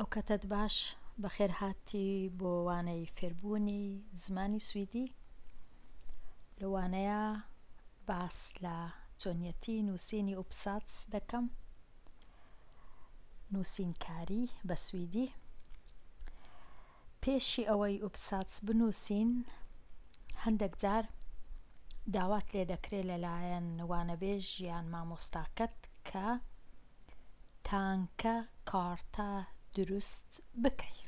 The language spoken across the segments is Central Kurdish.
ئەو کاتت باش بەخێر هاتی بۆ وانەی فێربوونی زمانی سویدی. لە وانەیە باس لە چۆنیەتی نووسینی ئوپساتس دەکەم، نووسینکاری بە سویدی. پێشی ئەوەی ئوپساتس بنووسین هەندێک جار داوات لێ دەکرێت لەلایەن وانەبێژ یان مامۆستاکەت کە تانکە کارتە دروست بکەی.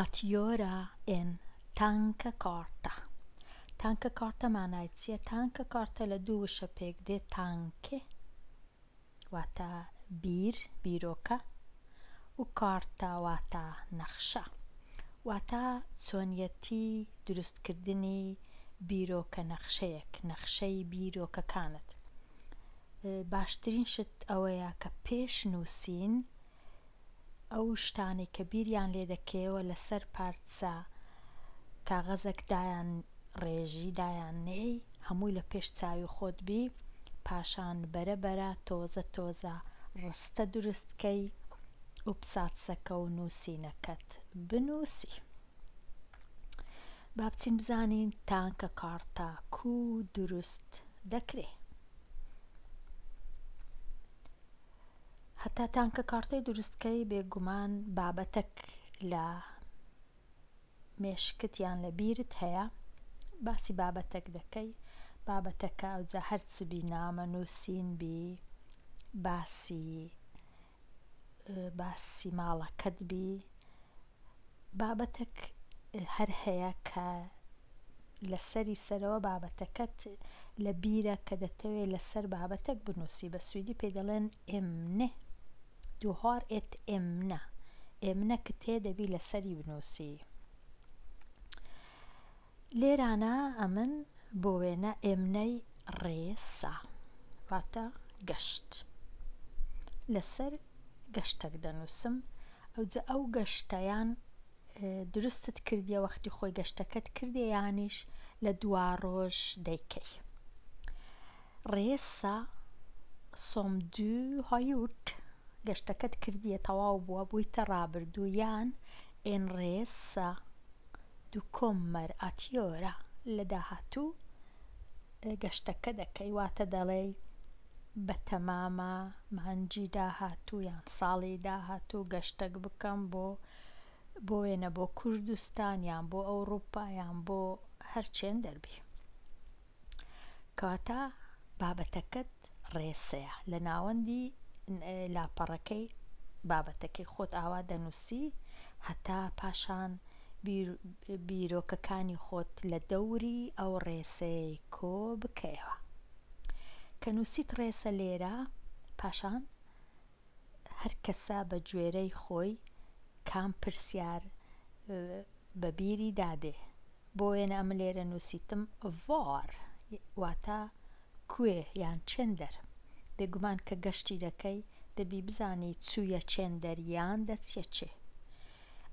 Att göra en tankekarta. Tankekarta معنای چییە؟ tankekarta لە دوو وشە پێک دێت. تانکێ واتە بیر، بیرۆکە، و کارتە واتە نەخشە، واتە چۆنیەتی دروستکردنی بیرۆکە نەخشەیەک، نەخشەی بیرۆکەکانت. باشترین شت ئەوەیە کە پێش نووسین ئەو شتانەی کە بیریان لێ دەکەوە لەسەر پارچە کاغەزێک دایان ڕێژی دایان نێی، هەمووی لە پێش چاوی خۆت بی، پاشان بەرە تۆزە ڕستە دروستکەی ئوپساتسەکە و نووسینەکەت بنووسی. با بچین بزانین تانکە کارتە کوو دروست دەکرێت. هەتا تانکە کارتەی دروستکەی بێگومان بابەتێک لە مێشکت یان لە بیرت هەیە، باسی بابەتێک دەکەی. بابەتەکە ئەوجا هەرچ بی، نامە نووسین بی، باسی ماڵەکەت بی، بابەتێک هەر هەیە کە لەسەری سەرەوە بابەتەکەت لە بیرە کە دەتەوێت لەسەر بابەتێک بنووسی. بە سویدی پێی دەڵێن ئێمنێ. Du har ett ämne. ئێمنەکت هەیە دەبی لەسەری بنووسی. لێرانە ئەمن بۆ وێنە ئێمنەی ڕێسە واتە گەشت. لەسەر گەشتێک دەنووسم. ئەوجا ئەو گەشتەیان دروستت کردیە وەختی خۆی گەشتەکەت کردی یانیش لە دوا ڕۆژ دەیکەی. ڕێسە som du har gjort. گەشتەکەت کردیە، تەواو بووە، بوویتە ڕابردوو، یان en resa du kommer att göra. لە داهاتوو گەشتەکە دەکەی، واتە دەڵێ بە تەمامە مانگی داهاتوو یان ساڵی داهاتوو گەشتێک بکەم بۆ وێنە بۆ کوردستان یان بۆ ئەوروپا یان بۆ هەرچێن دەربی. کەواتە بابەتەکەت ڕێسەیە، لە ناوەندی لاپەڕەکەی بابەتەکەی خۆت ئاوا دەنووسی هەتا پاشان بیرۆکەکانی خۆت لە دەوری ئەو ڕێسەی کۆ بکەیەوە. کە نووسیت ڕێسە لێرە، پاشان هەر کەسە بە گوێرەی خۆی کام پرسیار بە بیری دادێ. بۆ وێنە ئەمە لێرە نووسیتم var واتە کوێ یان چێندەر. بێگومان کە گەشتی دەکەی دەبی بزانی چوویە چێندەر یان دەچیە چێ.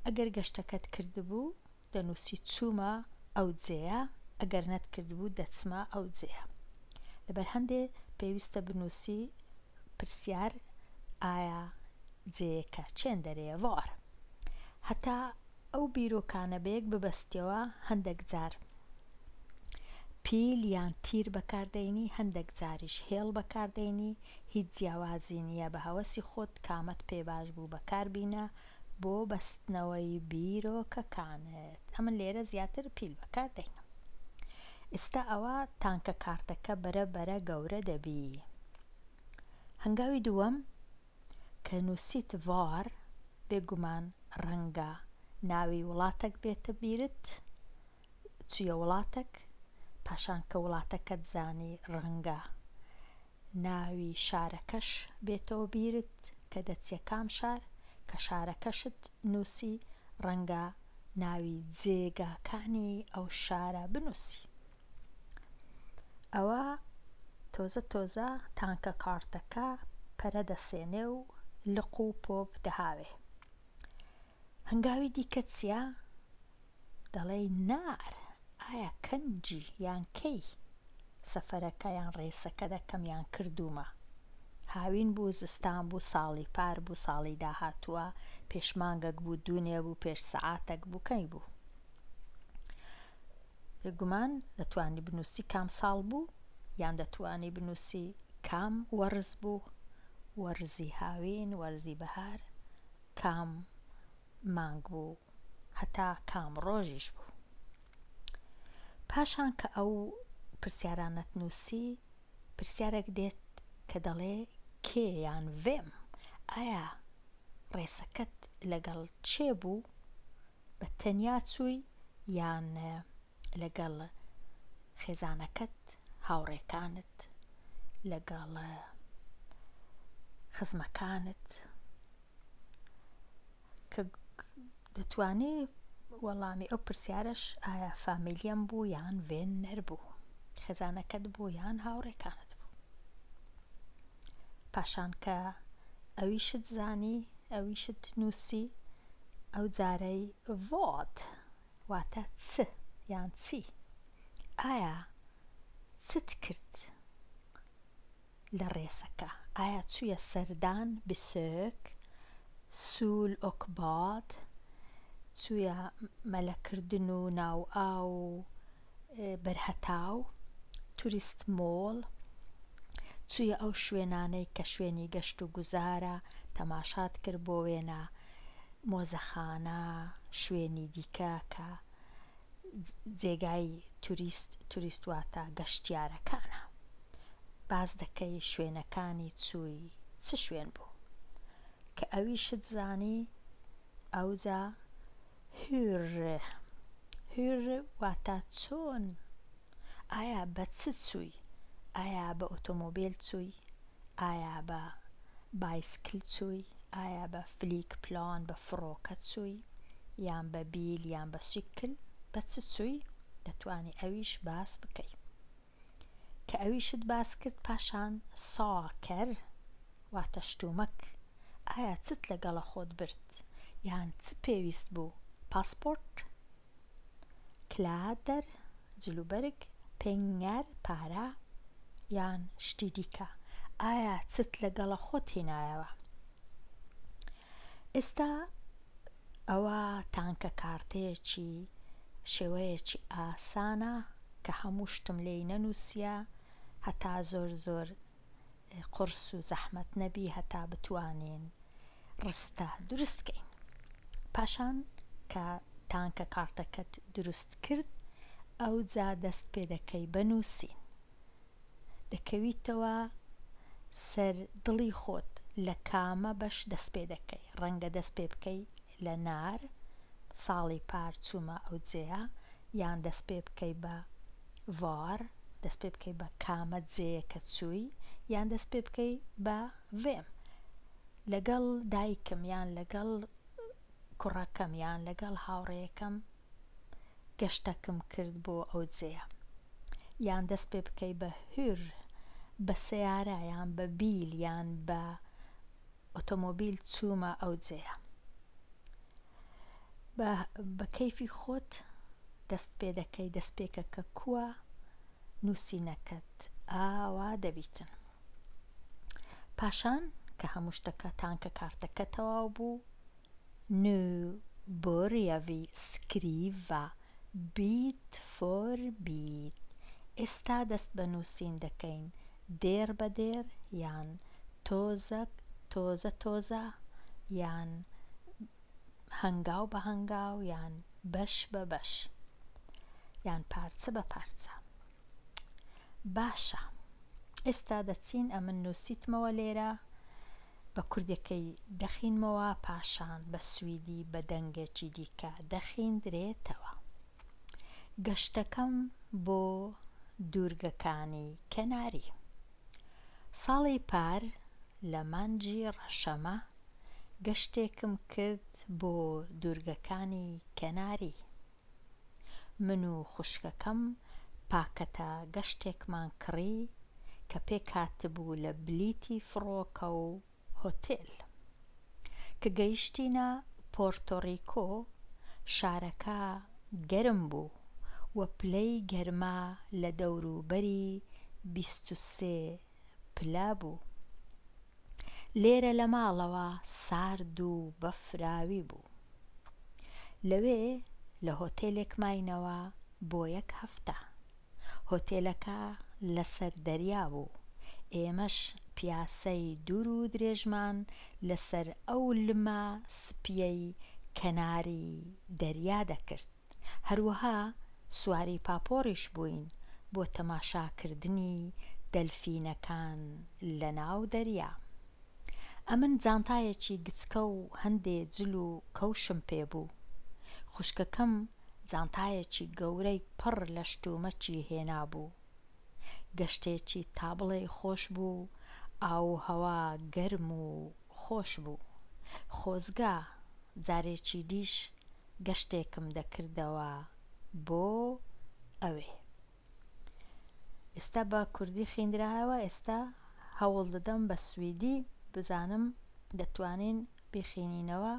ئەگەر گەشتەکەت کردبوو دەنووسی چوومە ئەو جێیە، ئەگەر نەت کردبوو دەچمە ئەو جێیە. لەبەر هەندێ پێویستە بنووسی پرسیار ئایا جێیەکە چێندەرەیە var. هەتا ئەو بیرۆکانە بەیەک ببەستیەوە هەندێک جار پیل یان تیر بەکاردەینی، هەندێک جاریش هێڵ بەکاردەینی. هیچ جیاوازی نییە، بە هەوەسی خۆت کامەت پێ باش بوو بەکاربینە بۆ بەستنەوەی بیرۆکەکانت. ئەمن لێرە زیاتر پیل بەکاردەینە. ئێستا ئەوە تانکە کارتەکە بەرە گەورە دەبی. هەنگاوی دووەم کە نووسیت var، بێگومان ڕەنگە ناوی وڵاتێک بێتە بیرت، چوویە وڵاتێک، پاشان کە وڵاتەکەت زانی ڕەنگە ناوی شارەکەش بێتەوە بیرت کە دەچیە کام شار، کە شارەکەشت نووسی ڕەنگە ناوی جێگاکانی ئەو شارە بنووسی. ئەوە تۆزە تانکە کارتەکە پەرە دەسێنێ و لق و پۆپ دەهاوێ. هەنگاوی دیکە چییە؟ دەڵێ نار، ئایا کەنجی یان کەی سەفەرەکە یان ڕێسەکە دەکەم یان کردومە. هاوین بوو، زستان بوو، ساڵی پار بوو، ساڵی داهاتووە، پێشمانگەک بوو، دوونێ بوو، پێش سەعاتێک بوو، کەی بوو. بێگومان دەتوانی بنووسی کام ساڵ بوو، یان دەتوانی بنووسی کام وەرز بوو، وەرزی هاوین، وەرزی بەهار، کام مانگ بوو، هەتا کام ڕۆژیش بوو. پاشان کە ئەو پرسیارانەت نووسی، پرسیارێک دێت کە دەڵێ کێ یان vem، ئایا ڕێسەکەت لەگەڵ چێ بوو؟ بە تەنیا چووی یان لەگەڵ خێزانەکەت، هاوڕێکانت، لەگەڵ خزمەکانت؟ کە دەتوانی وەڵامی ئەو پرسیارەش ئایا فامیلیەم بوو یان vänner بوو، خێزانەکەت بوو یان هاوڕێکانت بوو. پاشان کە ئەویشت زانی، ئەویشت نووسی، ئەو جارەی vad واتە چ یان چی، ئایا چت کرد لە ڕێسەکە؟ ئایا چوویە سەردان besök، سول och bad، چوویە مەلەکردن و ناو ئاو و بەرهەتاو، توریست مۆڵ، چوویە ئەو شوێنانەی کە شوێنی گەشت و گوزارە، تەماشات کرد بۆ وێنە مۆزەخانە، شوێنی دیکە کە جێگای توریست واتە گەشتیارەکانە. باز دەکەی شوێنەکانی چووی چ شوێن بوو. کە ئەویشت زانی، ئەوجا hur واتە چۆن، ئایا بە چ چووی؟ ئایا بە ئۆتۆمۆبیل چووی؟ ئایا بە بایسکل چووی؟ ئایا بە فلیکپلان بە فڕۆکە چووی؟ یان بە بیل یان بە سیکل؟ بە چ چووی؟ دەتوانی ئەویش باس بکەی. کە ئەویشت باس کرد، پاشان ساکەر واتە شتومەک، ئایا چت لەگەڵە خۆت برد یان چ پێویست بوو؟ پاسپۆرت، کلادەر، جلوبەرگ، پێنگەر، پارە یان شتی دیکە، ئایا چت لەگەڵە خۆت هێنایەوە؟ ئێستا ئەوە تانکە کارتەیەکی شێوەیەکی ئاسانە کە هەموو شتم لێی نەنووسیە، هەتا زۆر قرس و زەحمەت نەبی، هەتا بتوانین ڕستە دروستکەین. پاشان کە تانکە کارتەکەت دروست کرد، ئەو جا دەست پێ دەکەی بنووسین. دەکەویتەوە سەر دڵی خۆت لە کامە بەش دەست پێ دەکەی. ڕەنگە دەست پێ بکەی لە نار، ساڵی پار چوومە ئەو جێیە، یان دەست پێ بکەی بە var، دەست پێ بکەی بە کامە جێیە کە چووی، یان دەست پێ بکەی بە vem، لەگەڵ دایکم یان لەگەڵ کوڕەکەم یان لەگەڵ هاوڕێیەکەم گەشتەکەم کرد بۆ ئەو جێیە، یان دەست پێ بکەی بە hur، بە سەیارە یان بە بیل یان بە ئۆتۆمۆبیل چوومە ئەو جێیە. بە کەیفی خۆت دەست پێ دەکەی، دەست پێکە کە کووە نووسینەکەت ئاوا دەبیتن. پاشان کە هەموو شتەکە تانکە کارتەکە تەواو بوو، nu börjar vi skriva bit för bit. ئێستا دەست بە نووسین دەکەین دێر بە دێر، یان تۆزە یان هەنگاو بە هەنگاو، یان بەش بە بەش، یان پارچە بە پارچە. باشە، ئێستا دەچین ئەمن نووسیتمەوە لێرە، بە کوردەکەی دەخینمەوە، پاشان بە سویدی بە دەنگێکی دیکە دەخیندرێتەوە. گەشتەکەم بۆ دوورگەکانی کەناری. ساڵی پار لە مانگی ڕەشەمە گەشتێکم کرد بۆ دوورگەکانی کەناری. من و خوشکەکەم پاکەتە گەشتێکمان کڕی کە پێک هاتبوو لە بلیتی فڕۆکە و هۆتێل. کە گەیشتینە پۆرتۆریکۆ، شارەکە گەرم بوو و پلەی گەرما لە دەوروبەری 23 پلە بوو. لێرە لە ماڵەوە سارد و بەفراوی بوو. لەوێ لە هۆتێلێک ماینەوە بۆ 1 هەفتە. هۆتێلەکە لەسەر دەریا بوو. ئێمەش پیاسەی دوور و درێژمان لەسەر ئەو لمە سپیەی کەناری دەریا دەکرد. هەروەها سواری پاپۆریش بووین بۆ تەماشاکردنی دەلفینەکان لە ناو دەریا. ئەمن جانتایەکی گچکە و هەندێ جل و کەوشم پێبوو. خوشکەکەم جانتایەکی گەورەی پڕ لە شتومەچی هێنابوو. گەشتێکی تابڵێ خۆش بوو، ئاو هەوا گەرم و خۆش بوو. خۆزگا جارێکی دیش گەشتێکم دەکردەوە بۆ ئەوێ. ئێستا بە کوردی خوێندراوە، ئێستا هەوڵ دەدەم بە سویدی بزانم دەتوانین بخوێنینەوە.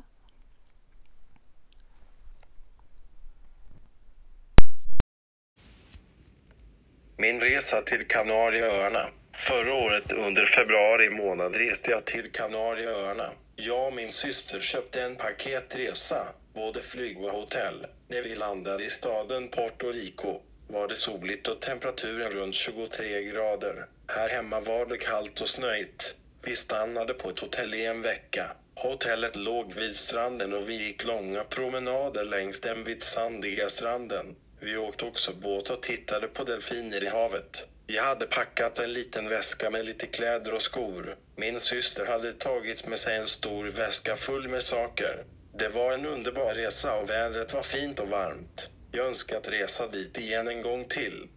Min resa till Kanarieöarna. Förra året under februari månad reste jag till Kanarieöarna. Jag och min syster köpte en paketresa, både flyg och hotell. När vi landade i staden Puerto Rico var det soligt och temperaturen runt 23 grader. Här hemma var det kallt och snöigt. Vi stannade på ett hotell i en vecka. Hotellet låg vid stranden och vi gick långa promenader längs den vitsandiga stranden. Vi åkte också båt och tittade på delfiner i havet. Jag hade packat en liten väska med lite kläder och skor. Min syster hade tagit med sig en stor väska full med saker. Det var en underbar resa och vädret var fint och varmt. Jag önskar att resa dit igen en gång till.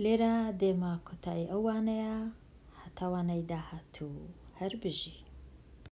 لێرە دێمە کۆتایی ئەوانەیە هەتاوانەی داهاتوو هەر بژی.